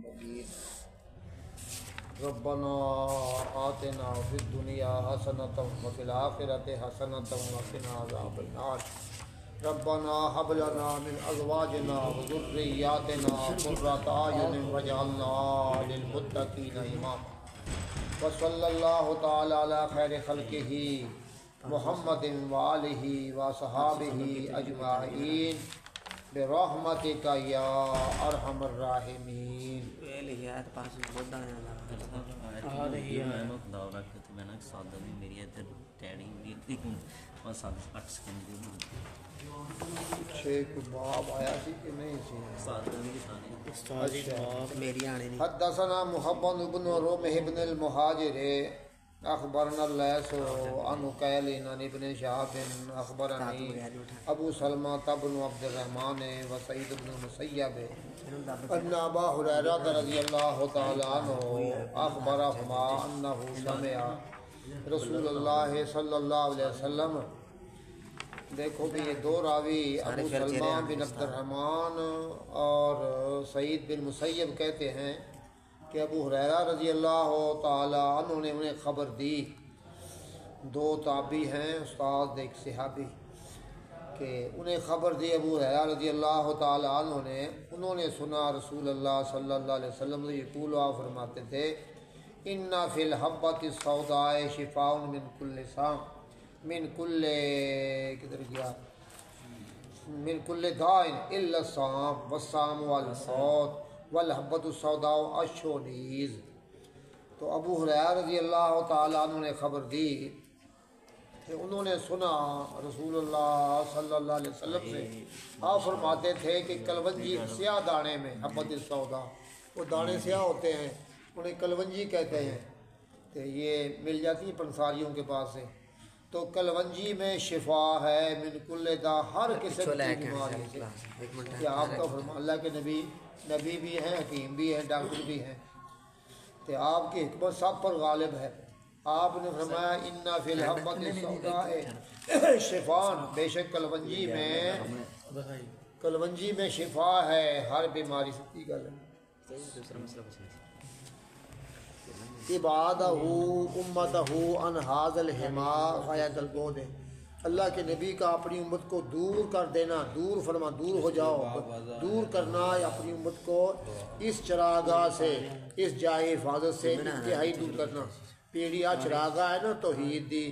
مجيد ربنا آتنا في الدنيا حسنة وفي الآخرة حسنة وقنا عذاب النار ربنا هب لنا من أزواجنا وذرياتنا قرة أعين واجعلنا للمتقين إماما وصلى الله تعالى على خير خلقه محمد وآلہ وصحابہ اجمعین برحمتک یا ارحم الراحمین۔ باب آیا سی کہ نہیں سی؟ حدثنا محمد بن رمح بن المہاجر اخبرنا اللیث عن عقیل عن ابن شہاب اخبرنی ابو سلمہ بن عبد الرحمن و سعید بن المسیب ان ابا ہریرہ رضی اللہ تعالی عنہ اخبرہما انہ سمع رسول اللہ صلی اللہ علیہ وسلم۔ دیکھو بھی یہ دو راوی ابو سلمہ بن عبد الرحمن اور سعید بن مسیب کہتے ہیں کہ ابو ہریرہ رضی اللہ تعالی عنہ نے انہیں خبر دی، دو تابعی ہیں استاد ایک صحابی، کہ انہیں خبر دی ابو ہریرہ رضی اللہ تعالی عنہ نے، انہوں نے سنا رسول اللہ صلی اللہ علیہ وسلم یقول فرماتے تھے ان فی الحبۃ السوداء شفاء من کل سام من کل کدھر گیا من کل داء الا الصام والصام والموت والحبۃ السوداء الشونیز۔ تو ابو ہریرہ رضی اللہ تعالیٰ عنہ نے خبر دی کہ انہوں نے سنا رسول اللہ صلی اللہ علیہ وسلم سے، آپ فرماتے تھے کہ کلونجی سیاہ دانے میں حبۃ السوداء، وہ دانے سیاہ ہوتے ہیں انہیں کلونجی کہتے ہیں، تو یہ مل جاتی ہیں پنساریوں کے پاس سے، تو کلونجی میں شفا ہے من کل داء، ہر قسم کی بیماری سے۔ کہ آپ کا فرمان، اللہ کے نبی بھی ہیں، حکیم بھی ہیں، ڈاکٹر بھی ہیں، تو آپ کی حکمت سب پر غالب ہے۔ آپ نے فرمایا ان فی الحبۃ السوداء شفاء، بے شک کلونجی میں شفا ہے ہر بیماری سے۔ ابعادہ امتہ عن ھذا الحما غایۃ البعد، اللہ کے نبی کا اپنی امت کو دور کر دینا، دور فرما، دور ہو جاؤ، دور کرنا اپنی امت کو اس چراگاہ سے، اس جائے حفاظت سے انتہائی دور کرنا۔ پیڑی آ چراگاہ ہے نا توحید دی،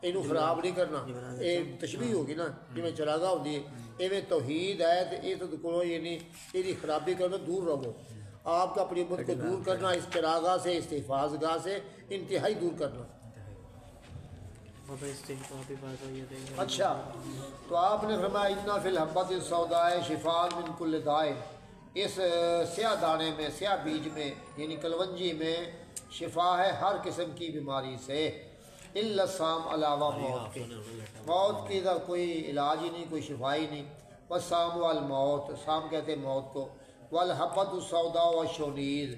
اینو خراب نہیں کرنا، اے تشبیہ ہوگی نا، جویں چراگاہ ہوندی ہے ایویں توحید ہے، تے اے تو کولو یعنی ایدی خرابی کرنا، دور رہو۔ آپ کا اپنی امت کو دور کرنا اس چراگاہ سے، اس حفاظ گاہ سے انتہائی دور کرنا۔ اچھا، تو آپ نے فرمایا ان فی الحبۃ السوداء شفاء من کل داء، اس سیاہ دانے میں، سیاہ بیج میں یعنی کلونجی میں شفا ہے ہر قسم کی بیماری سے، الا الصام، علاوہ موت کے۔ موت کی کوئی علاج ہی نہیں، کوئی شفا ہی نہیں۔ والصام والموت، صام کہتے ہیں موت کو۔ والحبۃ السوداء والشونیز،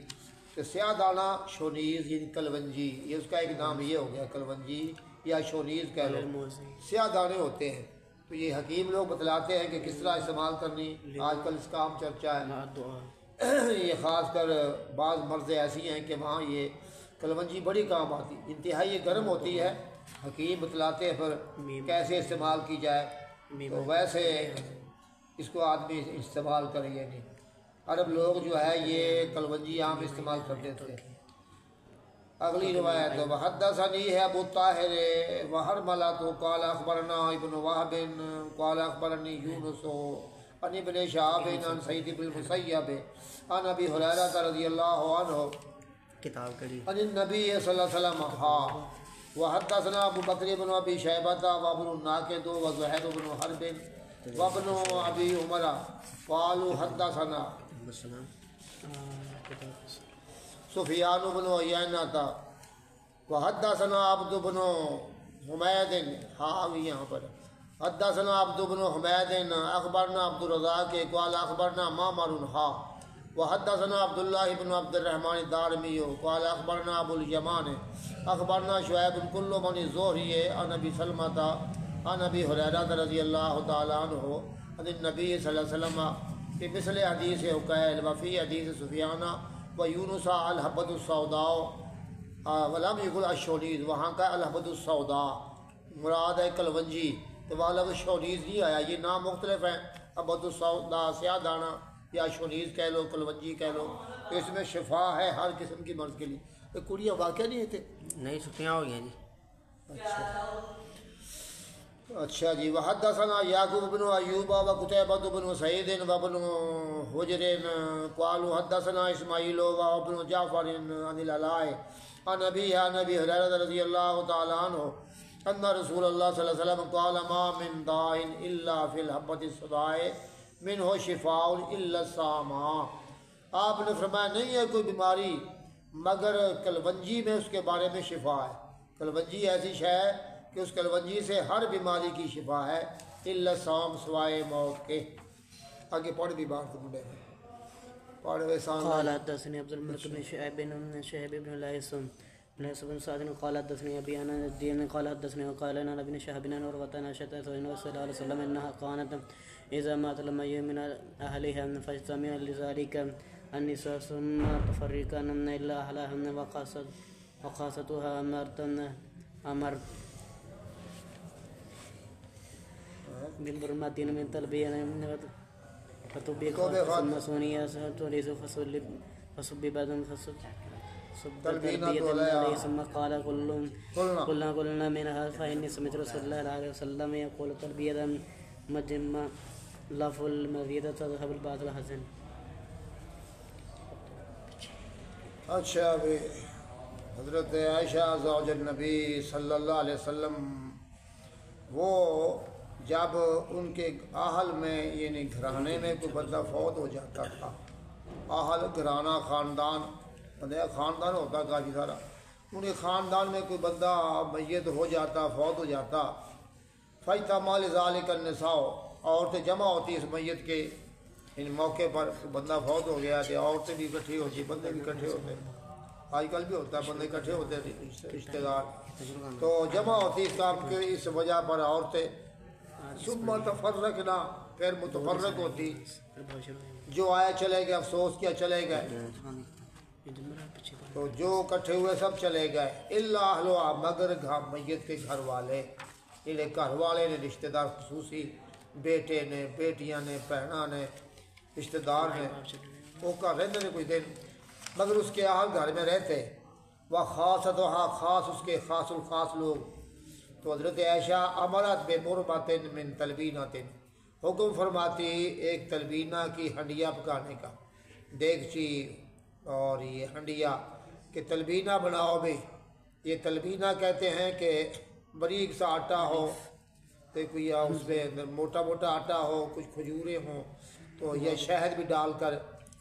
کہ سیاہ دانہ شونیز یعنی کلونجی، یہ اس کا ایک نام یہ ہو گیا، کلونجی یا شونیز کہہ لو، سیاہ دانے ہوتے ہیں۔ تو یہ حکیم لوگ بتلاتے ہیں کہ کس طرح استعمال کرنی، آج کل اس کا عام چرچا ہے۔ یہ خاص کر بعض مرضیں ایسی ہیں کہ وہاں یہ کلونجی بڑی کام آتی، انتہائی یہ گرم ہوتی ہے، حکیم بتلاتے ہیں پھر کیسے استعمال کی جائے، تو ویسے اس کو آدمی استعمال کرے یا نہیں۔ عرب لوگ جو ہے یہ کلونجی عام استعمال کرتے تھے۔ اگلی روایت وحدثنی ہے ابو طاہر وحرملۃ قال اخبرنا ابن وہب قال اخبرنی یونس عن ابن شہاب عن سعید بن المسیب عن ابی ہریرہ رضی اللہ عنہ عن النبی صلی اللہ علیہ وسلم وحدثنا ابو بکر بن ابی شیبہ وابن الناقد وزہیر بن حرب وابن ابی عمر قالوا حدثنا سفیان بن عیینہ وحدثنا عبد بن حمید، حاوی یہاں پر حدثنا عبد بن حمید اخبرنا عبد الرزاق قال اخبرنا معمر وحدثنا عبد الله بن عبد الرحمن الدارمي قال اخبرنا ابو اليمان اخبرنا شعيب كل من الزهري عن ابي سلمة عن ابي هريرة رضي الله تعالى عنه عن النبي صلى الله عليه وسلم في مثل حديث عقيل وفي حديث سفيان و یونس الحبۃ السوداء ولم یقل الشونیز، وہاں کا الحبۃ السوداء مراد ہے کلونجی، تو وہاں لفظ شونیز نہیں آیا۔ یہ نام مختلف ہیں، حبۃ السوداء سیاہ دانہ یا شونیز کہہ لو، کلونجی کہہ لو، تو اس میں شفا ہے ہر قسم کی مرض کے لیے۔ یہ کڑیاں واقعہ نہیں تھے؟ نہیں، چھٹیاں ہو گئی جی۔ اچھا جی۔ وحدثنا یعقوب بن ایوب و قتیبہ بن سعید و بن حجر قالوا حدثنا اسماعیل و ابن جعفر عن العلاء عن ابی ہریرہ رضی اللہ تعالی عنہ ان رسول اللہ صلی اللہ علیہ وسلم قال ما من داء الا فی الحبۃ السوداء منہ شفاء الا السامہ۔ آپ نے فرمایا نہیں ہے کوئی بیماری مگر کلونجی میں اس کے بارے میں شفا ہے۔ کلونجی ایسی شے ہے کہ اس کلونجی سے ہر بیماری کی شفا ہے، الا السام، سوائے موت کے۔ آگے پڑھ بھی بات مڈے پڑھ ویسان۔ قال حدثني عبد الملك بن شهاب بن ليس بن سعد قال حدثني ابي عن الدين قال حدثني وقال انا ابن شهاب بن عروه شتى صلى الله عليه وسلم انها كانت اذا مات الميت من اهلها فاجتمع لذلك النساء ثم تفرقن الا اهلها وقاستها امر بالبرماتين من تلبيه فتوبيك ثم سونيا توليس فصب بدن فصب تلبية عليه ثم قال قلنا منها فإني سمعت رسول الله عليه وسلم يقول تلبية مجمع لف المزيد تذهب البعض الحسن۔ اچھا بھی حضرت عائشہ زوج النبی صلی اللہ علیہ وسلم وہ جب ان کے اہل میں یعنی گھرانے میں کوئی بندہ فوت ہو جاتا تھا، اہل گھرانہ خاندان، خاندان ہوتا کافی سارا، ان کے خاندان میں کوئی بندہ میت ہو جاتا، فوت ہو جاتا، فاجتمع لذلک النساء، عورتیں جمع ہوتی اس میت کے ان موقع پر، بندہ فوت ہو گیا تو عورتیں بھی اکٹھی ہوتی، بندے بھی اکٹھے ہوتے، آج کل بھی ہوتا ہے بندے اکٹھے ہوتے رشتہ دار، تو جمع ہوتی اس کام کے اس وجہ پر عورتیں، ثم تفرقنا، پھر متفرق ہوتی، جو آیا چلے گئے، افسوس کیا چلے گئے، تو جو اکٹھے ہوئے سب چلے گئے، الا اہلھا، مگر میت کے گھر والے، انہیں گھر والے نے، رشتہ دار خصوصی، بیٹے نے، بیٹیاں نے، بہناں نے، رشتہ دار نے، وہ گھر رہتے نے کوئی دن، مگر اس کے اہل گھر میں رہتے، وہ خاصتھا، خاص اس کے خاص الخاص لوگ، تو حضرت عائشہ امرت بمربۃ من تلبینۃ، حکم فرماتی ایک تلبینہ کی ہنڈیا پکانے کا، دیگچی اور یہ ہنڈیا کہ تلبینہ بناؤ بھی۔ یہ تلبینہ کہتے ہیں کہ باریک سا آٹا ہو، تو کوئی اس میں موٹا موٹا آٹا ہو، کچھ کھجوریں ہوں، تو یہ شہد بھی ڈال کر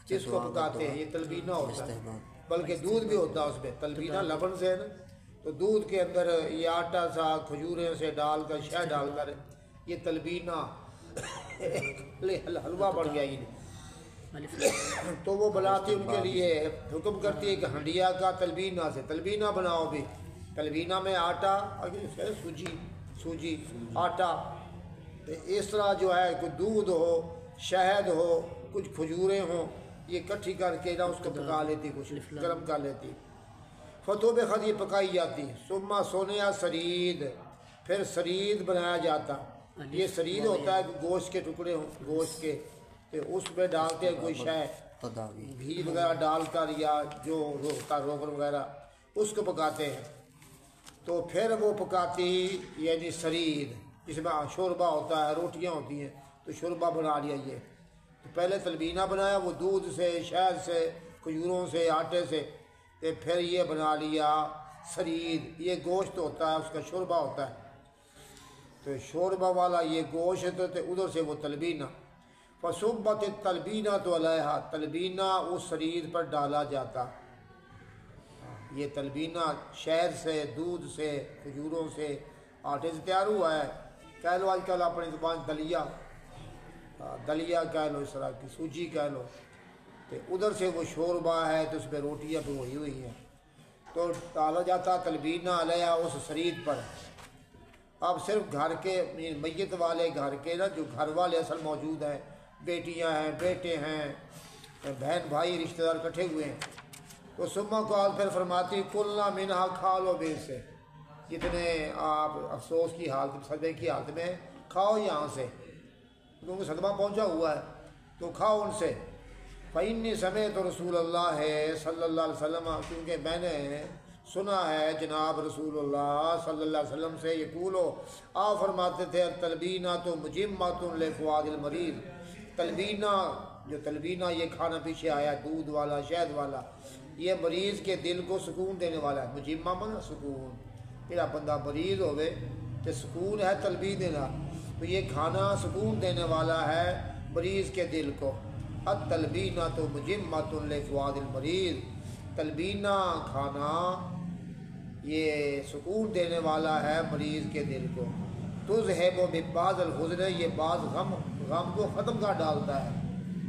اس کو پکاتے ہیں، یہ تلبینہ ہوتا ہے، بلکہ دودھ بھی ہوتا ہے اس میں، تلبینہ لبن سے ہے نا، تو دودھ کے اندر یہ آٹا سا کھجوریں سے ڈال کر، شہد ڈال کر، یہ تلبینہ حلوہ بن گیا یہ، تو وہ بناتی ان کے لیے، حکم کرتی ہے کہ ہنڈیا کا تلبینہ سے تلبینہ بناؤ بھی۔ تلبینہ میں آٹا، سوجی آٹا، اس طرح جو ہے کوئی دودھ ہو، شہد ہو، کچھ کھجوریں ہوں، یہ کٹھی کر کے نہ اس کو پکا لیتی، کچھ گرم کر لیتی، فتو بے خط یہ پکائی جاتی، ثم سونیا سرید، پھر سرید بنایا جاتا، یہ سرید ہوتا ہے کہ گوشت کے ٹکڑے ہوں، گوشت کے، اس میں ڈالتے کوئی شے، گھی وغیرہ ڈال کر یا جو ہوتا روغن وغیرہ اس کو پکاتے ہیں، تو پھر وہ پکاتی یعنی سرید، جس میں شوربہ ہوتا ہے، روٹیاں ہوتی ہیں، تو شوربہ بنا لیا یہ، تو پہلے تلبینہ بنایا وہ دودھ سے، شہد سے، کھجوروں سے، آٹے سے، تو پھر یہ بنا لیا سرید، یہ گوشت ہوتا ہے، اس کا شوربہ ہوتا ہے، تو شوربہ والا یہ گوشت، تو ادھر سے وہ تلبینہ، فصبت التلبینہ تو علیہا، تلبینہ اس سرید پر ڈالا جاتا، یہ تلبینہ شہد سے، دودھ سے، کھجوروں سے، آٹے سے تیار ہوا ہے، کہہ لو آج کل اپنی زبان دلیا کہہ لو، اس طرح کی سوجی کہہ لو، تو ادھر سے وہ شوربہ ہے، تو اس پہ روٹیاں بھگوئی ہوئی ہیں، تو ڈالا جاتا تلبینہ علیہ اس سرید پر۔ اب صرف گھر کے میت والے گھر کے نا، جو گھر والے اصل موجود ہیں، بیٹیاں ہیں، بیٹے ہیں، بہن بھائی رشتہ دار اکٹھے ہوئے ہیں، تو سما قال پھر فرماتی کلنا منہا کھا لو بے سے، جتنے آپ افسوس کی حالت صدمے کی حالت میں کھاؤ یہاں سے، کیونکہ صدمہ پہنچا ہوا ہے تو کھاؤ ان سے۔ فإنی سمعت رسول اللہ صلی اللہ علیہ وسلم، کیونکہ میں نے سنا ہے جناب رسول اللہ صلی اللہ علیہ وسلم سے یقولو، آپ فرماتے تھے تلبینہ تو مجمۃ لفؤاد المریض، تلبینہ جو تلبینہ یہ کھانا پیچھے آیا دودھ والا شہد والا، یہ مریض کے دل کو سکون دینے والا ہے۔ مجمہ مانا سکون، پھر بندہ مریض ہوئے تو سکون ہے تلبین دینا، تو یہ کھانا سکون دینے والا ہے مریض کے دل کو۔ التلبینہ تو مجمۃ لفؤاد المریض، تلبینہ کھانا یہ سکون دینے والا ہے مریض کے دل کو۔ تذہب ببعض الحزن، یہ بعض غم کو ختم کر ڈالتا ہے۔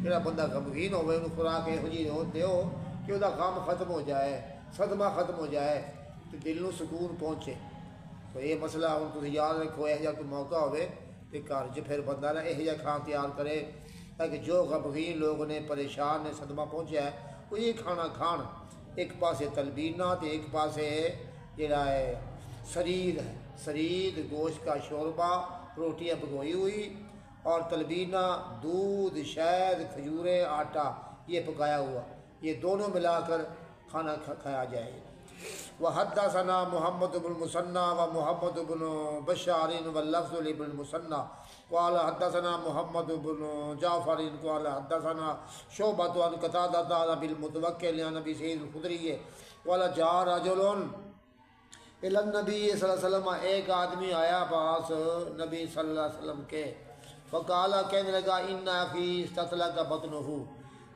جڑا بندہ غمگین ہوئے انہوں خوراک یہو جی دیو کہ وہ غم ختم ہو جائے، صدمہ ختم ہو جائے، تو دل کو سکون پہنچے۔ تو یہ مسئلہ ہوں تسی یاد رکھو، یہ کوئی موقع ہوئے کہ گھر چ پھر بندہ نہ یہ کھانا تیار کرے تاکہ جو غمگین لوگ نے پریشان نے صدمہ پہنچا ہے وہ یہ کھانا کھان۔ ایک پاسے تلبینہ تو ایک پاسے جڑا ہے سرید ہے، سرید گوشت کا شوربہ، روٹیاں پکوئی ہوئی، اور تلبینہ دودھ شہد کھجوریں آٹا یہ پکایا ہوا، یہ دونوں ملا کر کھانا کھایا جائے۔ وحدثنا محمد بن المثنى ومحمد بن بشار واللفظ لابن المثنى قال حدثنا محمد بن جعفر قال حدثنا شعبة عن قتادة عن ابي المتوكل عن ابي سعيد الخدري قال جاء رجل الى النبي صلی اللہ علیہ وسلم، ایک آدمی آیا پاس نبی صلی اللہ علیہ وسلم کے، فقال کہنے لگا ان اخی استطلق بطنه،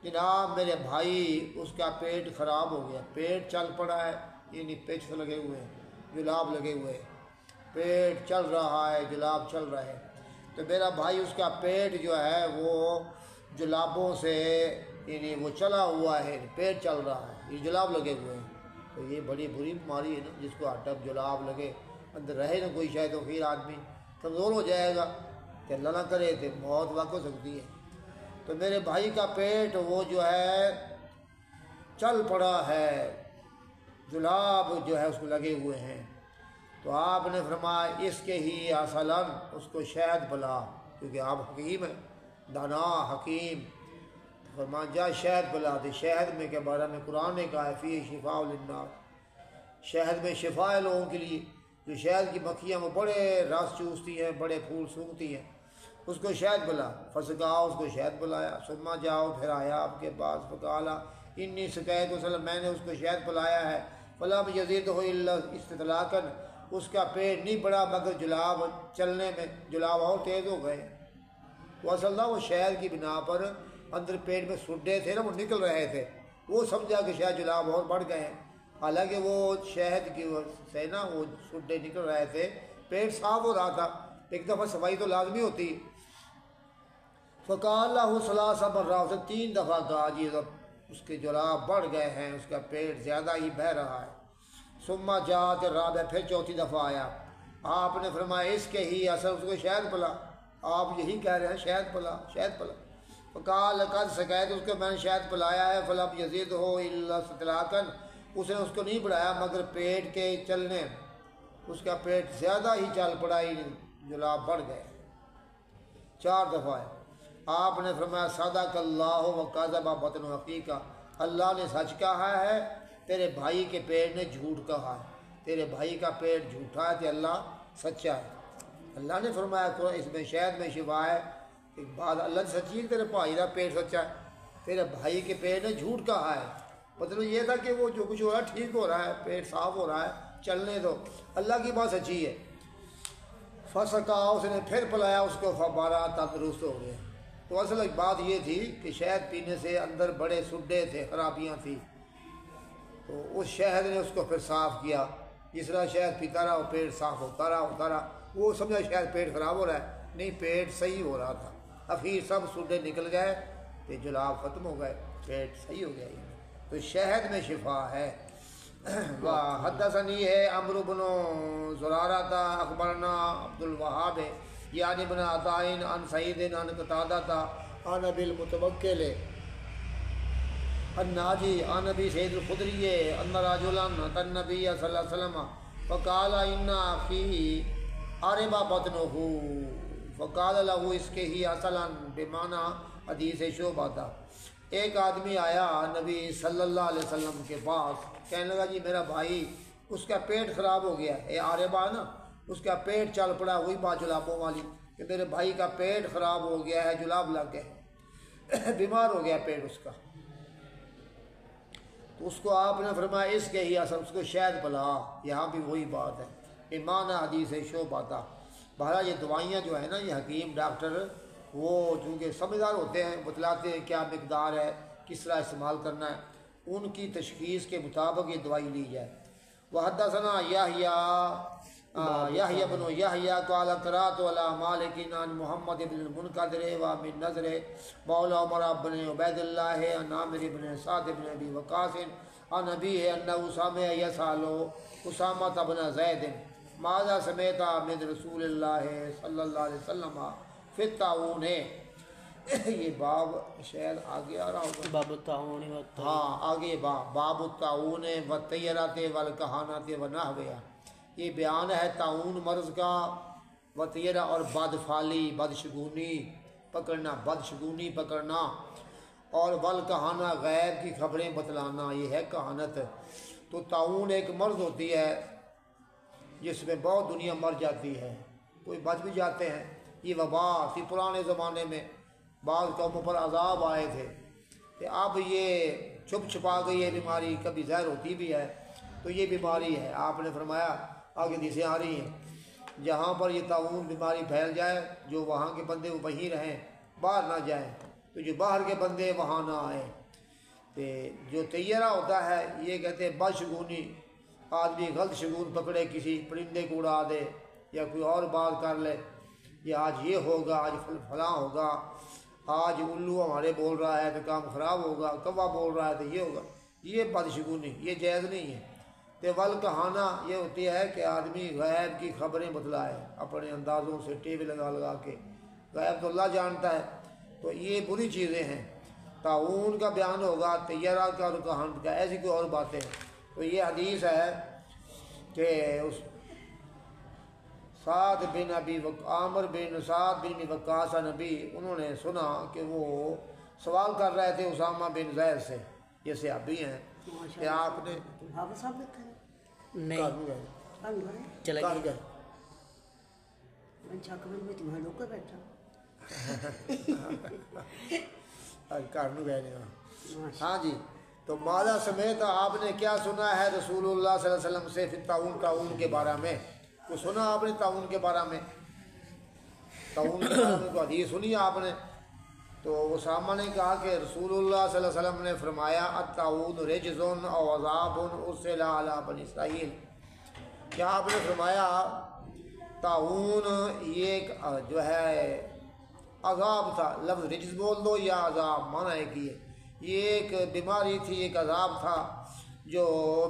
جناب میرے بھائی اس کا پیٹ خراب ہو گیا، پیٹ چل پڑا ہے، یعنی پیچ لگے ہوئے ہیں، جلاب لگے ہوئے ہیں، پیٹ چل رہا ہے، جلاب چل رہا ہے، تو میرا بھائی اس کا پیٹ جو ہے وہ جلابوں سے یعنی وہ چلا ہوا ہے، پیٹ چل رہا ہے، یہ جلاب لگے ہوئے ہیں۔ تو یہ بڑی بری بیماری ہے نا، جس کو اٹک جلاب لگے اندر رہے نا کوئی شاید، تو پھر آدمی کمزور ہو جائے گا کہ اللہ نہ کرے تو موت واقع ہو سکتی ہے۔ تو میرے بھائی کا پیٹ وہ جو ہے چل پڑا ہے، جلاب جو ہے اس کو لگے ہوئے ہیں، تو آپ نے فرمایا اس کے ہی اصلاً اس کو شہد پلا، کیونکہ آپ حکیم ہیں، دانا حکیم، فرمان جا شہد پلا دے۔ شہد میں کے بارے میں قرآن نے کہا ہے فی شفاء للناس، شہد میں شفا ہے لوگوں کے لیے۔ جو شہد کی مکھیاں وہ بڑے رس چوستی ہیں، بڑے پھول سونگتی ہیں، اس کو شہد پلا، فسقا اس کو شہد پلایا، ثم جاؤ پھر آیا آپ کے پاس، فقالا انی سقیت وسلم، میں نے اس کو شہد پلایا ہے، فلم یزیدہ الا استطلاقا، اس کا پیٹ نہیں بڑھا مگر جلاب چلنے میں جلاب اور تیز ہو گئے۔ وہ اصل نہ وہ شہد کی بنا پر اندر پیٹ میں سڈے تھے نا، وہ نکل رہے تھے، وہ سمجھا کہ شاید جلاب اور بڑھ گئے ہیں، حالانکہ وہ شہد کی سے نا وہ سڈے نکل رہے تھے، پیٹ صاف ہو رہا تھا، ایک دفعہ صفائی تو لازمی ہوتی۔ فقال له ثلاث مرات، 3 دفعہ کہا جی اس کے جلاب بڑھ گئے ہیں، اس کا پیٹ زیادہ ہی بہہ رہا ہے۔ ثم جاءت الرابعہ، پھر 4تھی دفعہ آیا، آپ نے فرمایا اس کے ہی اثر اس کو شہد پلا، آپ یہی کہہ رہے ہیں شہد پلا شہد پلا۔ فقال لقد سقیت، اس کو میں نے شہد پلایا ہے، فلم یزیدہ الا استطلاقا، اس نے اس کو نہیں بڑھایا مگر پیٹ کے چلنے، اس کا پیٹ زیادہ ہی چل پڑا، ہی جلاب بڑھ گئے۔ 4 دفعہ ہے۔ آپ نے فرمایا صدق اللہ وکذب بطن اخیک، اللہ نے سچ کہا ہے، تیرے بھائی کے پیٹ نے جھوٹ کہا ہے، تیرے بھائی کا پیٹ جھوٹا ہے تو اللہ سچا ہے۔ اللہ نے فرمایا اس میں شہد میں شفا ہے، ایک بات اللہ نے سچی ہے، تیرے بھائی کا پیٹ سچا ہے، تیرے بھائی کے پیٹ نے جھوٹ کہا ہے، مطلب یہ تھا کہ وہ جو کچھ ہو رہا ہے ٹھیک ہو رہا ہے، پیٹ صاف ہو رہا ہے، چلنے دو، اللہ کی بات سچی ہے۔ فسقا، اس نے پھر پلایا اس کو، فبارہ تندرست ہو گئے۔ تو اصل ایک بات یہ تھی کہ شہد پینے سے اندر بڑے سڈے تھے، خرابیاں تھیں، تو اس شہد نے اس کو پھر صاف کیا، جس طرح شہد پیتا رہا وہ پیٹ صاف ہوتا رہا، وہ سمجھا شاید پیٹ خراب ہو رہا ہے، نہیں پیٹ صحیح ہو رہا تھا، اخیر سب سڈے نکل گئے، کہ جلاب ختم ہو گئے، پیٹ صحیح ہو گیا۔ تو شہد میں شفا ہے۔ حدثنی ہے عمرو بن زرارہ اخبرنا عبد الوہاب یعنی بن عطاء عن سعید عن قتادہ عن ابی المتوکل الناجی عن ابی سعید الخدری ان رجلا اتى النبي صلی اللہ علیہ وسلم فقال ان اخی عرب بطنه فقال له اسقه اصلا بمعنى حدیث شعبہ. ایک آدمی آیا نبی صلی اللہ علیہ وسلم کے پاس، کہنے لگا جی میرا بھائی اس کا پیٹ خراب ہو گیا ہے، عاربہ نا اس کا پیٹ چل پڑا، وہی بات جلابوں والی کہ میرے بھائی کا پیٹ خراب ہو گیا ہے، جلاب لگ گئے، بیمار ہو گیا پیٹ اس کا. تو اس کو آپ نے فرمایا اس کے ہی اثر، اس کو شاید بلا. یہاں بھی وہی بات ہے، ایمان حدیث شعبہ تھا. بہرحال یہ دوائیاں جو ہیں نا، یہ حکیم ڈاکٹر وہ چونکہ سمجھدار ہوتے ہیں، بتلاتے ہیں کیا مقدار ہے، کس طرح استعمال کرنا ہے، ان کی تشخیص کے مطابق یہ دوائی لی جائے. وحدثنا یحییٰ بن یحییٰ قال قرأت علی مالک عن محمد بن المنکدر ومن نضر مولا عمر بن عبید اللہ عن عامر بن سعد بن ابی وقاص عن ابیہ انہ سمع یسأل اسامہ بن زید ماذا سمعت من رسول اللہ صلی اللہ علیہ وسلم فی الطاعون. یہ باب شاید آگے آ رہا ہوگا، باب الطاعون ہاں آگے باب الطاعون والطیرۃ والکہانۃ ونحوہا. یہ بیان ہے طاعون مرض کا، وطیرہ اور بدفالی بدشگونی پکڑنا، بدشگونی پکڑنا، اور والکہانہ غیب کی خبریں بتلانا، یہ ہے کہانت. تو طاعون ایک مرض ہوتی ہے جس میں بہت دنیا مر جاتی ہے، کوئی بچ بھی جاتے ہیں. یہ وبا تھی پرانے زمانے میں، بعض قوموں پر عذاب آئے تھے کہ اب یہ چھپ چھپا گئی ہے بیماری، کبھی زہر ہوتی بھی ہے. تو یہ بیماری ہے، آپ نے فرمایا آگے حدیثیں آ رہی ہیں، جہاں پر یہ طاعون بیماری پھیل جائے جو وہاں کے بندے وہ وہیں رہیں، باہر نہ جائیں، تو جو باہر کے بندے وہاں نہ آئیں. جو طیرہ ہوتا ہے یہ کہتے ہیں بدشگونی، آدمی غلط شگون پکڑے، کسی پرندے کو اڑا دے یا کوئی اور بات کر لے، یا آج یہ ہوگا، آج فلاں ہوگا، آج الو ہمارے بول رہا ہے تو کام خراب ہوگا، کوا بول رہا ہے تو یہ ہوگا. یہ بدشگونی یہ جائز نہیں ہے. تو والکہانہ یہ ہوتی ہے کہ آدمی غیب کی خبریں بتلائے اپنے اندازوں سے، ٹی وی لگا لگا کے. غیب تو اللہ جانتا ہے. تو یہ بری چیزیں ہیں. طاعون کا بیان ہوگا، طیرہ کا اور کہانت کا، ایسی کوئی اور باتیں. تو یہ حدیث ہے کہ اس سعد بن ابی عامر بن سعد بن وقاص نبی، انہوں نے سنا کہ وہ سوال کر رہے تھے اسامہ بن زید سے، یہ صحابی ہیں، کہ آپ نے نہیں چلا گیا ہاں جی. تو ماذا سمیت، آپ نے کیا سنا ہے رسول اللہ صلی اللہ علیہ وسلم سے پھر طاعون کے بارے میں؟ تو سنا آپ نے طاعون کے بارے میں، طاعون کے بارے میں تو حدیث سنی آپ نے. تو اسامہ نے کہا کہ رسول اللہ صلی اللہ علیہ وسلم نے فرمایا الطاعون رجز او عذاب ارسل علی بنی اسرائیل. کیا آپ نے فرمایا طاعون یہ ایک جو ہے عذاب تھا، لفظ رجز بول دو یا عذاب معنی ہے کہ یہ ایک بیماری تھی، ایک عذاب تھا جو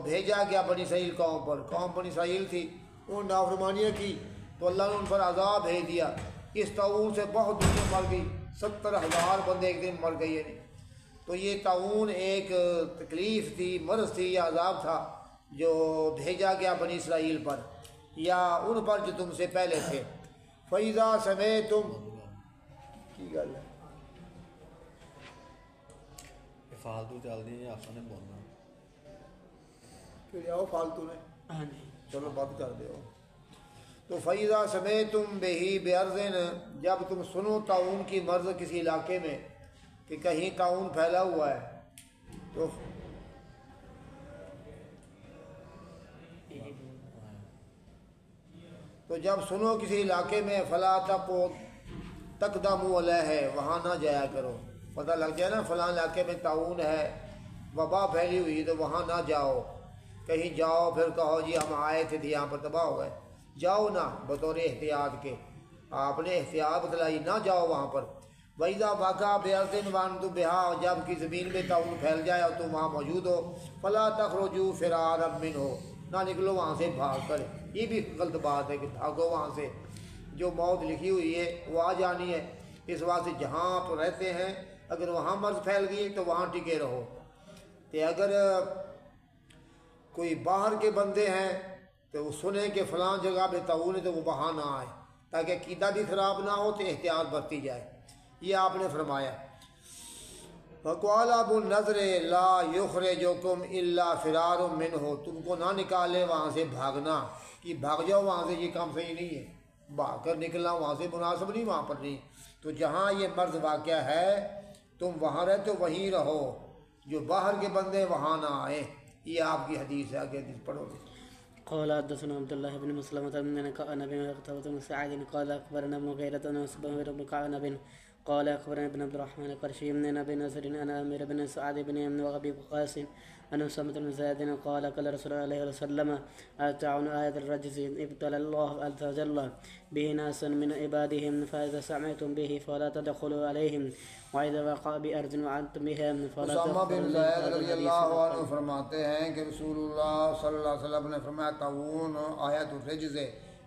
بھیجا گیا بنی اسرائیل قوم پر. قوم بنی اسرائیل تھی، انہوں نے نافرمانیاں کی تو اللہ نے ان پر عذاب بھیج دیا. اس طاعون سے بہت دنیا مر گئی، 70,000 بندے ایک دن مر گئی. تو یہ طاعون ایک تکلیف تھی، مرض تھی یا عذاب تھا جو بھیجا گیا بنی اسرائیل پر یا ان پر جو تم سے پہلے تھے. فَإِذَا سَمِعْتُمْ کی گل ہے فالتو چل دی ہے، آپ نے بولنا کہ آؤ فالتو نے، ہاں جی چلو بند کر دو. تو فَإِذَا سَمِعْتُمْ بِهِ بِأَرْضٍ، جب تم سنو طاعون کی مرض کسی علاقے میں کہ کہیں طاعون پھیلا ہوا ہے، تو جب سنو کسی علاقے میں فَلَا تَقْدَمُوا عَلَيْهِ، وہاں نہ جایا کرو. پتہ لگ جائے نا فلاں علاقے میں طاعون ہے، وبا پھیلی ہوئی، تو وہاں نہ جاؤ. کہیں جاؤ پھر کہو جی ہم آئے تھے یہاں پر تباہ ہو گئے، جاؤ نہ بطور احتیاط کے. آپ نے احتیاط بتلائی، نہ جاؤ وہاں پر. وَإِذَا وَقَعَ بِأَرْضٍ وَأَنْتُمْ بِهَا، جب کی زمین میں طاعون پھیل جائے اور تم وہاں موجود ہو، فَلَا تَخْرُجُوا فِرَارًا مِّنْهُ، نہ نکلو وہاں سے بھاگ کر. یہ بھی غلط بات ہے کہ بھاگو وہاں سے. جو موت لکھی ہوئی ہے وہ آ جانی ہے. اس واسطے جہاں آپ رہتے ہیں اگر وہاں مرض پھیل گئی تو وہاں ٹکے رہو. کہ اگر کوئی باہر کے بندے ہیں تو وہ سنیں کہ فلاں جگہ پہ تعاون ہے تو وہ وہاں نہ آئے، تاکہ عقیدہ بھی خراب نہ ہو تو احتیاط برتی جائے، یہ آپ نے فرمایا۔ وقال ابو النضر لا یخرجکم الا فرار منہ، تم کو نہ نکالے وہاں سے بھاگنا کہ بھاگ جاؤ وہاں سے، یہ کام صحیح نہیں ہے، بھاگ کر نکلنا وہاں سے مناسب نہیں، وہاں پر نہیں۔ تو جہاں یہ مرض واقعہ ہے تم وہاں رہتے وہیں رہو، جو باہر کے بندے وہاں نہ آئے، یہ آپ کی حدیث ہے، آگے حدیث پڑھو گے۔ قال حدثنا عبد الله بن مسلمة بن كعنب وقتادة بن سعيد قال أخبرنا ابن مغيرة بن زبير بن كعنب قال أخبرنا ابن عبد الرحمن القرشي بن أبي نصر أن أمير بن سعد بن وأبي وقاص أن أسامة بن زيد قال قال رسول الله عليه وسلم أتعون آية الرجز ابتلى الله عز وجل به ناسا من عبادهم فإذا سمعتم به فلا تدخلوا عليهم وإذا وقع بأرض وعنتم بها فلا اسامہ بن تدخلوا زید رضی اللہ عنہ فرماتے ہیں کہ رسول اللہ صلی اللہ علیہ وسلم نے فرمایا تعاون آیت الرجز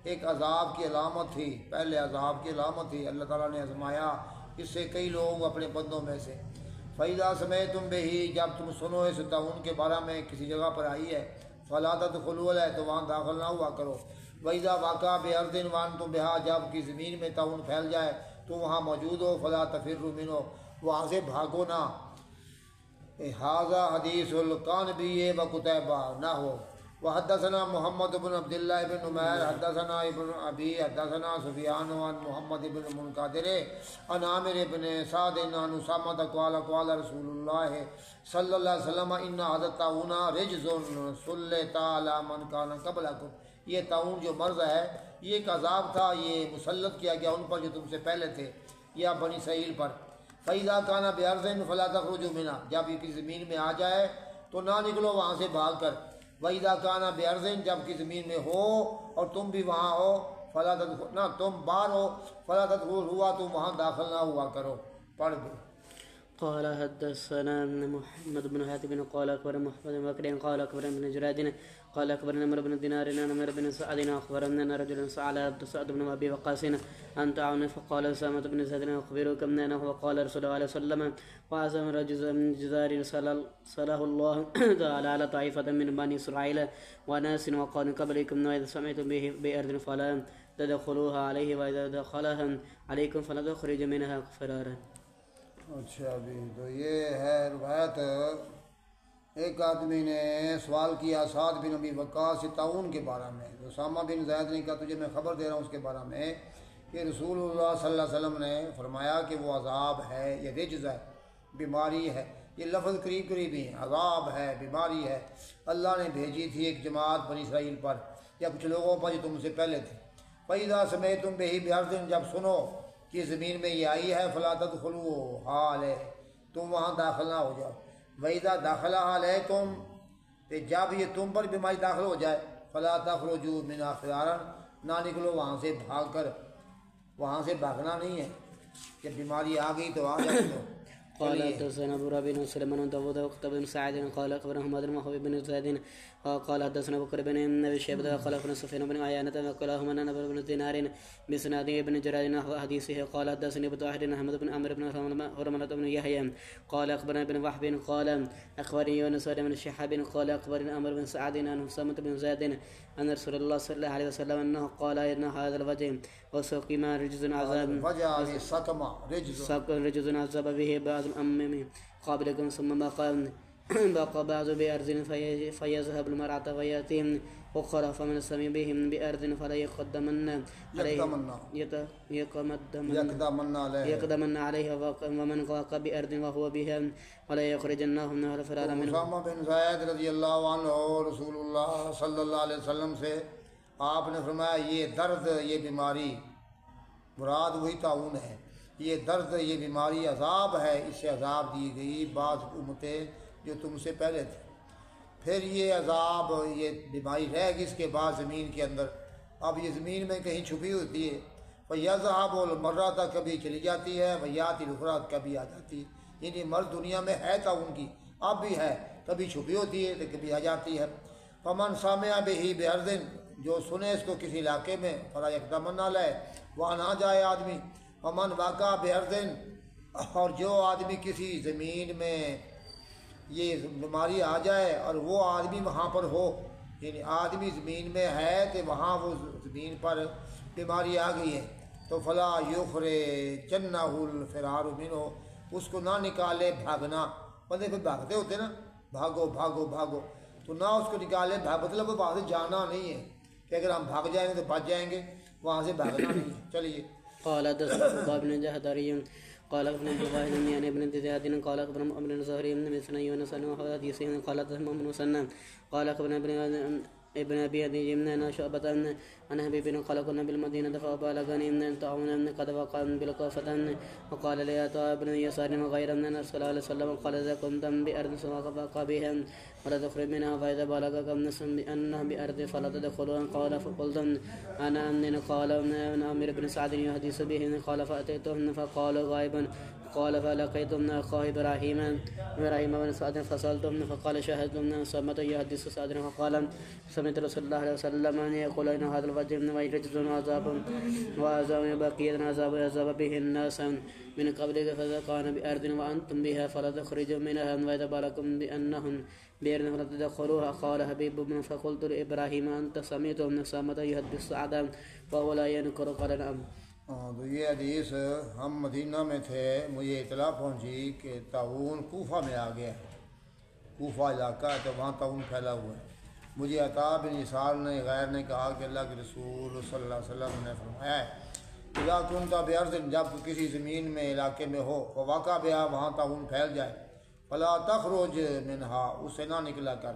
ایک عذاب کی علامت تھی، پہلے عذاب کی علامت تھی، اللہ تعالیٰ نے آزمایا اس سے کئی لوگ اپنے بندوں میں سے۔ فَإِذَا سَمِعْتُم بِهِ، جب تم سنو اس تعاون کے بارے میں کسی جگہ پر آئی ہے، فَلَا تَدْخُلُوا عَلَيْهِ، تو وہاں داخل نہ ہوا کرو۔ وَإِذَا وَقَعَ بِأَرْضٍ وَأَنْتُمْ بِهَا، جب کی زمین میں تعاون پھیل جائے تو وہاں موجود ہو، فَلَا تَفِرُّوا مِنْهُ، وہاں سے بھاگو نہ۔ ھذا حدیث القانبی و قتیبہ نہ ہو۔ وحدثنا محمد بن عبد الله بن نمیر حدثنا ابن ابی حدثنا سفیان عن محمد بن منقدر عن عامر بن سعد عن اسامہ قال قال رسول اللہ صلی اللہ علیہ وسلم ان هذا الطاعون رجز سلط علی من کان قبلکم، یہ طاعون جو مرض ہے یہ ایک عذاب تھا، یہ مسلط کیا گیا ان پر جو تم سے پہلے تھے، یا بنی اسرائیل پر۔ فَإِذَا كَانَ بِأَرْضٍ فَلَا تَخْرُجُوا مِنْهَا، جب یہ کسی زمین میں آ جائے تو نہ نکلو وہاں سے بھاگ کر۔ وَإِذَا كَانَ بِأَرْضٍ، جب کی زمین میں ہو اور تم بھی وہاں ہو، فَلَا تَدْخُلُوا، نہ تم باہر ہو، فَلَا تَدْخُلُوا، ہوا تم وہاں داخل نہ ہوا کرو۔ پڑھ دو۔ قال حدثنا محمد بن حاتم قال أخبرنا محمد بن بكر قال أخبرنا ابن جريج قال أخبرنا عمرو بن دينار عن عمرو بن سعد أخبرنا أن رجلا سأل عبد سعد بن أبي وقاص عن طاعون فقال أسامة بن زيد أخبرك أنه وقال رسول الله صلى الله عليه وسلم وأعظم رجل من جزار صلاه الله تعالى على طائفة من بني إسرائيل وناس وقال قبلكم وإذا سمعتم به بأرض فلا تدخلوها عليه وإذا دخلها عليكم فلا تخرجوا منها فرارا۔ اچھا بھی تو یہ ہے روایت، ایک آدمی نے سوال کیا سعد بن ابی وقاص سے تعاون کے بارے میں، اسامہ بن زید نے کہا تجھے میں خبر دے رہا ہوں اس کے بارے میں کہ رسول اللہ صلی اللہ علیہ وسلم نے فرمایا کہ وہ عذاب ہے، یہ رجز ہے، بیماری ہے، یہ لفظ قریب قریب ہی ہیں، عذاب ہے، بیماری ہے، اللہ نے بھیجی تھی ایک جماعت بنی اسرائیل پر یا کچھ لوگوں پر جو تم سے پہلے تھے۔ فَإِذَا سَمِعْتُم بِهِ بِأَرْضٍ، جب سنو کہ زمین میں یہ آئی ہے، فَلَا تَدْخُلُوا عَلَيْهِ، تم وہاں داخل نہ ہو جاؤ۔ وَإِذَا دَخَلَ عَلَيْكُمْ، کہ جب یہ تم پر بیماری داخل ہو جائے، فَلَا تَخْرُجُوا مِنْهَا فِرَارًا، نہ نکلو وہاں سے بھاگ کر، وہاں سے بھاگنا نہیں ہے، جب بیماری آ گئی تو آ جائے تو۔ قال حدثنا ابو ربيع بن سليمان بن داود وقتب بن سعد قال اخبرنا حماد بن وهب بن زيد قال حدثنا بكر بن ابي شيبه قال اخبرنا سفيان بن عيانة وقال ان ابن بن دينار بسناد ابن جرير نحو حديثه قال حدثني ابو طاهر بن احمد بن عمرو بن هرملة بن يحيى قال اخبرنا ابن وهب قال اخبرني يونس بن شهاب قال اخبرنا عمرو بن سعد عن اسامة بن زيد ان رسول الله صلى الله عليه وسلم انه قال ان هذا الوجه وسقم رجز عذاب وجہ سقم رجز عذاب به بعض الأمم قابلكم ثم بقى بعض بأرض فيذهب المرعى ويأتيهم أخرى فمن سمي بهم بأرض فلا يقدمن عليه ومن واقع بأرض وهو بها ولا يخرجنهم من فرار منه۔ اسامہ بن زید رضی اللہ عنہ رسول اللہ صلی اللہ علیہ وسلم سے آپ نے فرمایا یہ درد، یہ بیماری، مراد وہی طاعون ہے، یہ درد، یہ بیماری عذاب ہے، اس سے عذاب دی گئی بعض امتیں جو تم سے پہلے تھے، پھر یہ عذاب، یہ بیماری رہ گئی اس کے بعد زمین کے اندر، اب یہ زمین میں کہیں چھپی ہوتی ہے، فَيَذْهَبُ الْمَرَّةَ کبھی چلی جاتی ہے، وَيَأْتِي الْأُخْرَىٰ کبھی آ جاتی ہے، یعنی مرض دنیا میں ہے تعاون کی، اب بھی ہے، کبھی چھپی ہوتی ہے تو کبھی آ جاتی ہے۔ فَمَنْ سَمِعَ بِهِ بِأَرْضٍ، جو سنے اس کو کسی علاقے میں، فَلَا يَقْدَمَنَّ عَلَيْهِ، وہاں نہ جائے آدمی۔ وَمَنْ وَقَعَ بِأَرْضٍ، اور جو آدمی کسی زمین میں یہ بیماری آ جائے اور وہ آدمی وہاں پر ہو، یعنی آدمی زمین میں ہے تو وہاں وہ زمین پر بیماری آ گئی ہے، تو فلا یخرجنہ الفرار منہ، اس کو نہ نکالے بھاگنا، بندے پھر بھاگتے ہوتے نا، بھاگو بھاگو بھاگو، تو نہ اس کو نکالے مطلب وہ وہاں سے جانا نہیں ہے کہ اگر ہم بھاگ جائیں گے تو بچ جائیں گے، وہاں سے بھاگنا نہیں ہے۔ چلیے قال حدثنا بن جهدري قال ابن جبائر يعني ابن زياد قال ابن ابن زهري بن سنة يونس عن حديثه قال حدثنا ابن مسنى قال ابن ابي ابي من شعبة عن حبيب بن قال كنا بالمدينة فبلغني ان طاعون قد وقع بالكوفة وقال لي عطاء بن يسار غير ان صلى الله عليه وسلم قال اذا كنتم بارض فوقع بها ولا تخرج منها فاذا بلغكم نس بانها بارض فلا تدخلوا قال فقلت انا امن قال ان عامر بن سعد يحدث به قال فاتيتهم فقال غائبا قال فلقيت اخاه ابراهيم بن سعد فسالته فقال شهدت من سمت يحدث سعد فقال سمعت رسول الله عليه وسلم يقول ان هذا الوجه ويرجز عذاب وعذاب بقية عذاب به الناس من قبلك فإذا كان بأرض وأنتم بها فلا تخرجوا منها وإذا بالكم بأنهم بأرض فلا تدخلوها قال حبيب بن فقلت لإبراهيم أنت سمعت من سمت يحدث سعد وهو لا ينكر قال نعم۔ تو یہ حدیث ہم مدینہ میں تھے، مجھے اطلاع پہنچی کہ طاعون کوفہ میں آ گیا ہے، کوفہ علاقہ ہے تو وہاں طاعون پھیلا ہوا ہے۔ مجھے عطا بن یسار نے غیر نے کہا کہ اللہ کے رسول صلی اللہ علیہ وسلم نے فرمایا ہے اذا کنت بارض، جب کسی زمین میں علاقے میں ہو فواقع بہا، وہاں طاعون پھیل جائے، فلا تخرج منہا، اس سے نہ نکلا کر،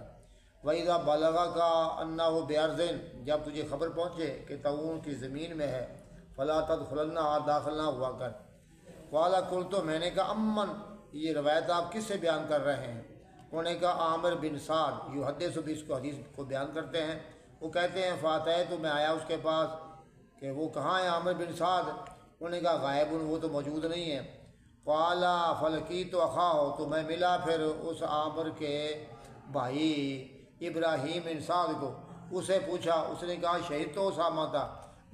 وَإِذَا بَلَغَكَ أَنَّهُ بِأَرْضٍ، جب تجھے خبر پہنچے کہ طاعون کی زمین میں ہے، فلا تدخلنها، داخل نہ ہوا کر۔ قال قلت، میں نے کہا امن، یہ روایت آپ کس سے بیان کر رہے ہیں؟ انہوں نے کہا عامر بن سعد یحدث بھی، اس کو حدیث کو بیان کرتے ہیں، وہ کہتے ہیں فاتح تو میں آیا اس کے پاس کہ وہ کہاں ہے عامر بن سعد؟ انہوں نے کہا غائب، وہ تو موجود نہیں ہے۔ قال فلقیت اخاہ، تو میں ملا پھر اس عامر کے بھائی ابراہیم بن سعد کو، اسے پوچھا، اس نے کہا شہید تو اسامہ تھا،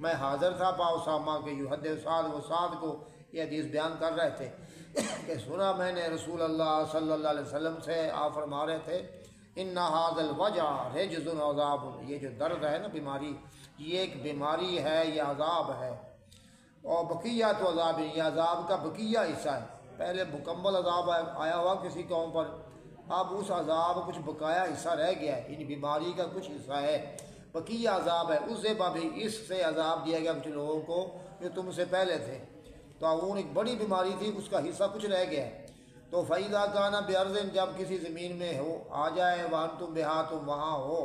میں حاضر تھا با اسامہ کے یحدث سعد، وہ سعد کو یہ حدیث بیان کر رہے تھے کہ سنا میں نے رسول اللہ صلی اللہ علیہ وسلم سے، آپ فرما رہے تھے ان ھذا الوجع رجز عذاب، یہ جو درد ہے نا، بیماری، یہ ایک بیماری ہے، یہ عذاب ہے، اور بقیہ تو عذاب، یہ عذاب کا بقیہ حصہ ہے، پہلے مکمل عذاب آیا ہوا کسی قوم پر، اب اس عذاب کچھ بقایا حصہ رہ گیا ہے، یعنی بیماری کا کچھ حصہ ہے، بقیہ عذاب ہے، اس سے بھی اس سے عذاب دیا گیا کچھ لوگوں کو جو تم سے پہلے تھے۔ طاعون ایک بڑی بیماری تھی، اس کا حصہ کچھ رہ گیا ہے۔ تو فَإِذَا كَانَ بِأَرْضٍ، جب کسی زمین میں ہو آ جائے، وَأَنْتُمْ بِهَا، تم وہاں ہو،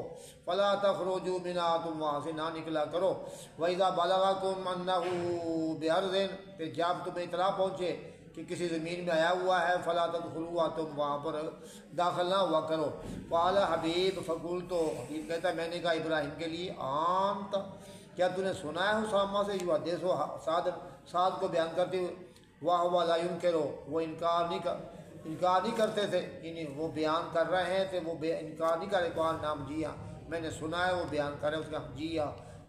فَلَا تَخْرُجُوا مِنْهَا، تم وہاں سے نہ نکلا کرو، وَإِذَا بَلَغَكُمْ أَنَّهُ بِأَرْضٍ، کہ جب تمہیں اطلاع پہنچے کہ کسی زمین میں آیا ہوا ہے، فَلَا تَدْخُلُوهَا، تم وہاں پر داخل نہ ہوا کرو۔ قال حبیب، فقلت، حبیب کہتا ہے میں نے کہا ابراہیم کے لیے آنت، کیا تو نے سنا ہے اسامہ سے یحدث سعد کو بیان کرتے ہوئے، وَهُوَ لَا يُنْكِرُ، وہ انکار نہیں کرتے تھے، یعنی وہ بیان کر رہے ہیں تو وہ انکار نہیں کرے، قال نام، جی ہاں میں نے سنا ہے، وہ بیان کر رہے ہیں، اس کا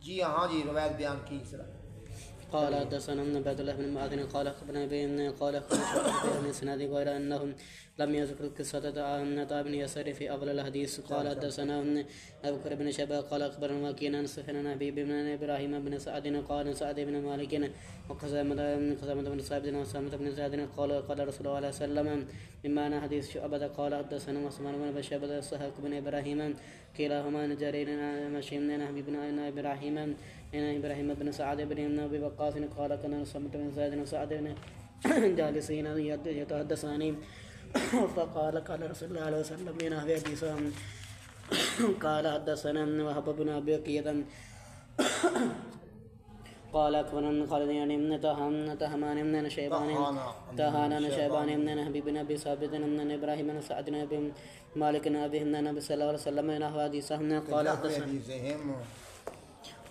جی ہاں جی روایت بیان کی اس طرح۔ قال حدثنا عبد الله بن معاذ قال اخبرنا بن قال اخبرنا بن سناد غير انهم لم يذكر قصة عطاء بن يسار في اول الحديث قال حدثنا ابو بكر بن شيبة قال اخبرنا وكيع عن سفيان ابي بن ابراهيم بن سعد قال سعد بن مالك وقسامة بن صابت وسامة بن زياد قال رسول الله صلى الله عليه وسلم مما انا حديث شعبة قال حدثنا عثمان بن بشيبة وسحاق بن ابراهيم كلاهما نجارين مشيمنا حبيب بن ابراهيم ان ابراهيم بن سعد بن ابي وقاص قال كان صمت بن زيد وسعد بن جالسين يتحدثان فقال قال رسول الله عليه وسلم من هذا حديث قال حدثنا وهب بن ابي قيد قال اخبرنا خالد يعني من تهمان من شيبان من حبيب بن ابي ثابت ان ابراهيم بن سعد بن مالك ابي النبي صلى الله عليه وسلم من هذا حديث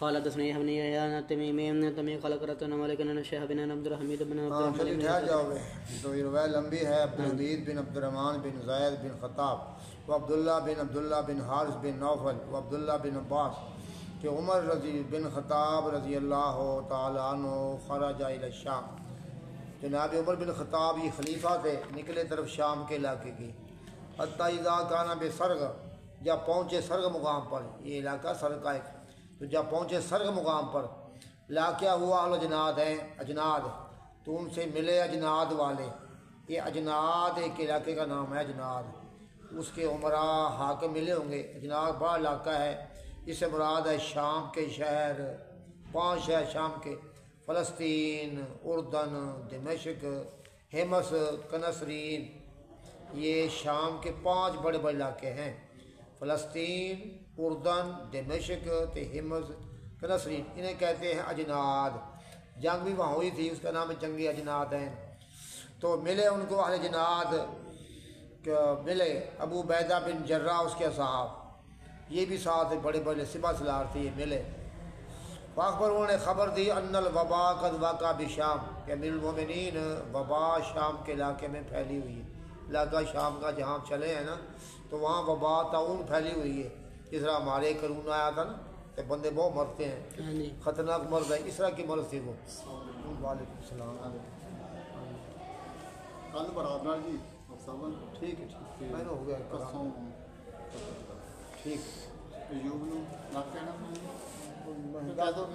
قال حدثنا ابن يحيى التميمي قال قرأنا مالك بن شهاب بن عبد الحميد بن عبد الرحمن بن ٹھہر جاؤ گے، تو یہ روایت لمبی ہے۔ عبدالحمید بن عبد الرحمن بن زید بن خطاب و عبداللہ بن حارث بن نوفل و عبداللہ بن عباس کہ عمر بن خطاب رضی اللہ تعالیٰ عنہ خرج الی الشام، جناب عمر بن خطاب یہ خلیفہ تھے، نکلے طرف شام کے علاقے کی، حتیٰ اذا کانا بے سرگ، جب پہنچے سرگ مقام پر، یہ علاقہ سرگ کا ایک، تو جب پہنچے سرگ مقام پر لاقیہ ہوا اہل اجناد ہیں، اجناد، تو ان سے ملے اجناد والے، یہ اجناد ایک علاقے کا نام ہے اجناد، اس کے عمرا حاکم ملے ہوں گے۔ اجناد بڑا علاقہ ہے، اس سے مراد ہے شام کے شہر، 5 شہر شام کے، فلسطین، اردن، دمشق، حمص، کنسرین، یہ شام کے 5 بڑے بڑے علاقے ہیں، فلسطین، اردن، دمشق، حمص، کنسرین، انہیں کہتے ہیں اجناد۔ جنگ بھی وہاں ہوئی تھی، اس کا نام ہے جنگ اجناد ہیں۔ تو ملے ان کو اہل جناد، ملے ابو عبیدہ بن جراح اس کے اصحاب، یہ بھی ساتھ بڑے بڑے سپہ سالار تھے، یہ ملے۔ فاخبر انہوں نے خبر دی ان الوبا قد وقع بشام، کہ امیر المومنین وبا شام کے علاقے میں پھیلی ہوئی ہے، علاقہ شام کا جہاں چلے ہیں نا، تو وہاں وبا طاعون پھیلی ہوئی ہے، اس طرح ہمارے کرونا آیا تھا نا، کہ بندے بہت مرتے ہیں، خطرناک مرض ہے، اس طرح کی مرض تھی وہ۔ وعلیکم السلام۔ کل برابر جی ٹھیک ہے، ٹھیک ہے، میں نے ہو گیا ٹھیک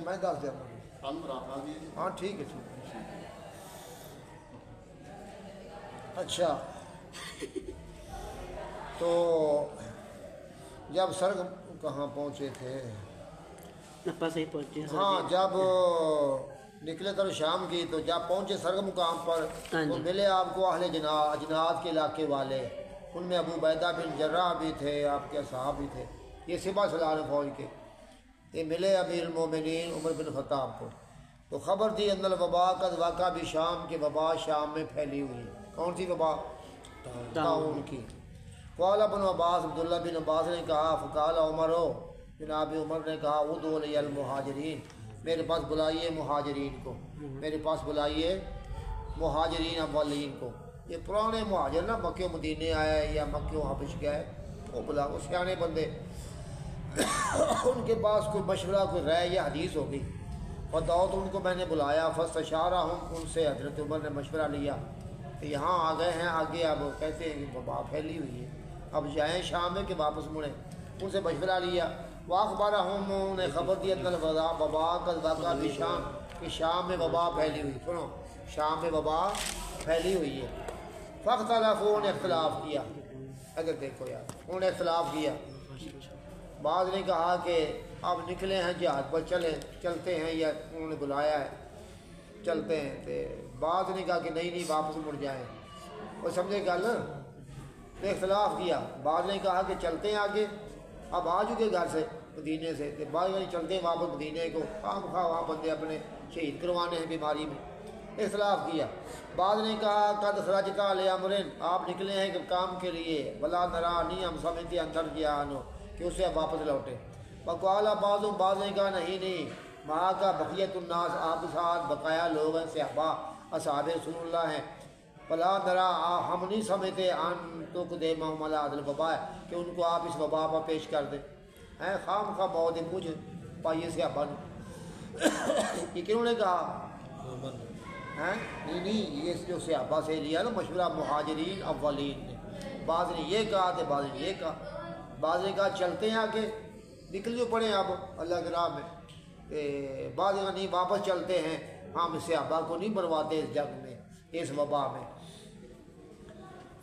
میں دس دیا کل برابر جی۔ ہاں ٹھیک ہے، ٹھیک ہے۔ اچھا، تو جب سرگ کہاں پہنچے تھے؟ پاس ہی پہنچے ہیں۔ ہاں، جب نکلے تر شام کی، تو جب پہنچے سرگ مقام پر تو ملے آپ کو اہل اجناد کے علاقے والے، ان میں ابو عبیدہ بن جراح بھی تھے، آپ کے صحابہ بھی تھے، یہ سپہ سالار فوج کے، یہ ملے امیر المومنین عمر بن خطاب کو، تو خبر دی ان الوبا قد وقع بشام، کے وبا شام میں پھیلی ہوئی ہے۔ کون سی وبا؟ طاعون کی۔ قال ابن عباس، عبداللہ بن عباس نے کہا، فقال عمر، جناب عمر نے کہا، ادعوا لی المہاجرین، میرے پاس بلائیے مہاجرین کو، میرے پاس بلائیے مہاجرین اولین کو۔ یہ پرانے مہاجر نا، مکہ مدینے آئے یا مکہ حبش گئے، وہ بلا، وہ سیانے بندے، ان کے پاس کوئی مشورہ، کوئی رائے یا حدیث ہوگی، فدعوت، ان کو میں نے بلایا، فاستشارہم، ان سے حضرت عمر نے مشورہ لیا کہ یہاں آ گئے ہیں، آگے اب کہتے ہیں کہ وبا پھیلی ہوئی ہے، اب جائیں شام میں کہ واپس مڑیں، ان سے مشورہ لیا۔ واخبرہم، انہیں خبر دی ان الوبا قد وقع بشام، کہ شام میں وبا پھیلی ہوئی، سنو، شام میں وبا پھیلی ہوئی ہے۔ فاختلفوا، انہیں اختلاف کیا، اگر دیکھو یار، انہوں نے اختلاف کیا، بعض نے کہا کہ اب نکلے ہیں جہاد پر، چلتے ہیں، یا انہوں نے بلایا ہے چلتے ہیں، تو بعض نے کہا کہ نہیں واپس مڑ جائیں، وہ سمجھے گل، تو اختلاف کیا، بعض نے کہا کہ چلتے ہیں آگے، اب آ چکے گھر سے مدینے سے، تو بعض نے چلتے ہیں واپس مدینے کو، خام خواہ وہاں بندے اپنے شہید کروانے ہیں بیماری میں، اختلاف کیا۔ بعض نے کہا قد خرجت علی امرن، آپ نکلے ہیں کہ کام کے لیے، ولا نرا، نہیں ہم سمجھتے اندر جانو کہ اسے واپس لوٹے۔ وقال بعض نے کہا نہیں، وہاں کا بقیت الناس، آپ کے ساتھ بقایا لوگ ہیں، صحابہ اصحاب رسول اللہ ہیں، ولا نرا، ہم نہیں سمجھتے ان تقدمہم علی ھذا الوباء، کہ ان کو آپ اس وبا پر پیش کر دیں، ہیں خام خواہ موت مجھ پائیے صحابہ نے۔ یہ کنہوں نے کہا؟ نہیں، یہ جو صحابہ سے لیا نا مشورہ، مہاجرین اولین نے، بعض نے یہ کہا تو بعض نے یہ کہا، بعض نے کہا چلتے ہیں آگے، نکل جو پڑے اب اللہ کے راہ میں، بعض نے نہیں واپس چلتے ہیں، ہم صحابہ کو نہیں برواتے اس جنگ میں، اس وبا میں۔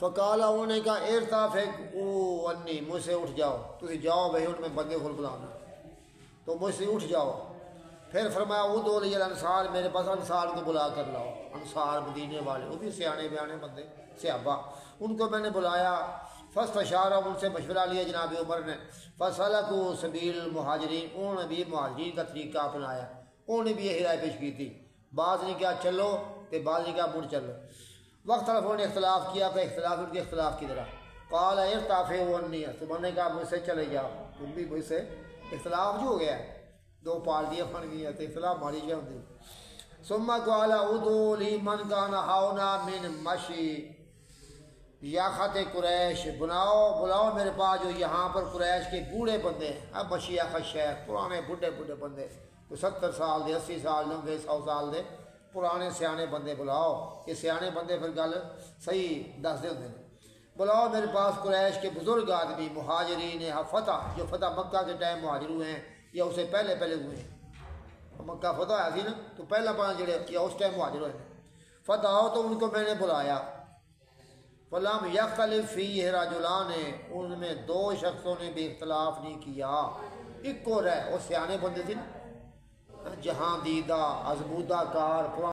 فقال، انہوں نے کہا ارتفقوا عنی، مجھ سے اٹھ جاؤ، تھی جاؤ بھائی، ان میں بندے کو بلانا، تو مجھ سے اٹھ جاؤ۔ پھر فرمایا ادعوا لی الانصار، میرے پاس انصار کو بلا کر لاؤ، انصار مدینے والے، وہ بھی سیانے بیانے بندے صحابہ، ان کو میں نے بلایا۔ فاستشارہ، ان سے مشورہ لیا جناب عمر نے۔ فسلکوا سبیل المہاجرین، انہوں نے بھی مہاجرین کا طریقہ اپنایا، انہوں نے بھی یہی رائے پیش کی تھی، بعض نے کہا چلو تو بعض نے کہا مڑ چلو۔ وقت انہوں نے اختلاف کیا، کہ اختلاف ان کے اختلاف کی طرح، قال ارتفعوا عنی، تو میں نے کہا مجھ سے چلے جاؤ، تم بھی مجھ سے، اختلاف جو ہو گیا ہے، دو پارٹیاں بن گئی ہیں، تو اختلاف ماری کیا ہوتی۔ ثم قال ادعوا لی من کان ہاؤنا من مشی یاخت قریش، بلاؤ میرے پاس جو یہاں پر قریش کے بوڑھے بندے ہیں، اب مشی یاخت شیخ، پرانے بڈھے بندے، تو 70 سال دے، 80 سال دے، 100 سال دے، پرانے سیانے بندے بلاؤ، یہ سیانے بندے پھر گل صحیح دس دے ہوتے ہیں۔ بلاؤ میرے پاس قریش کے بزرگ آدمی مہاجرین فتح، جو فتح مکہ کے ٹائم مہاجر ہوئے ہیں یا اسے پہلے ہوئے ہیں، مکہ فتح آیا سی نا تو پہلا پانا جڑے یا اس ٹائم مہاجر ہوئے ہیں، فتح آؤ تو ان کو میں نے بلایا، فلم یختلف فیہ رجلان، ان میں دو شخصوں نے بھی اختلاف نہیں کیا، ایک اور ہے وہ سیانے بندے تھے نا، جہاں دیدہ ازبودہ کار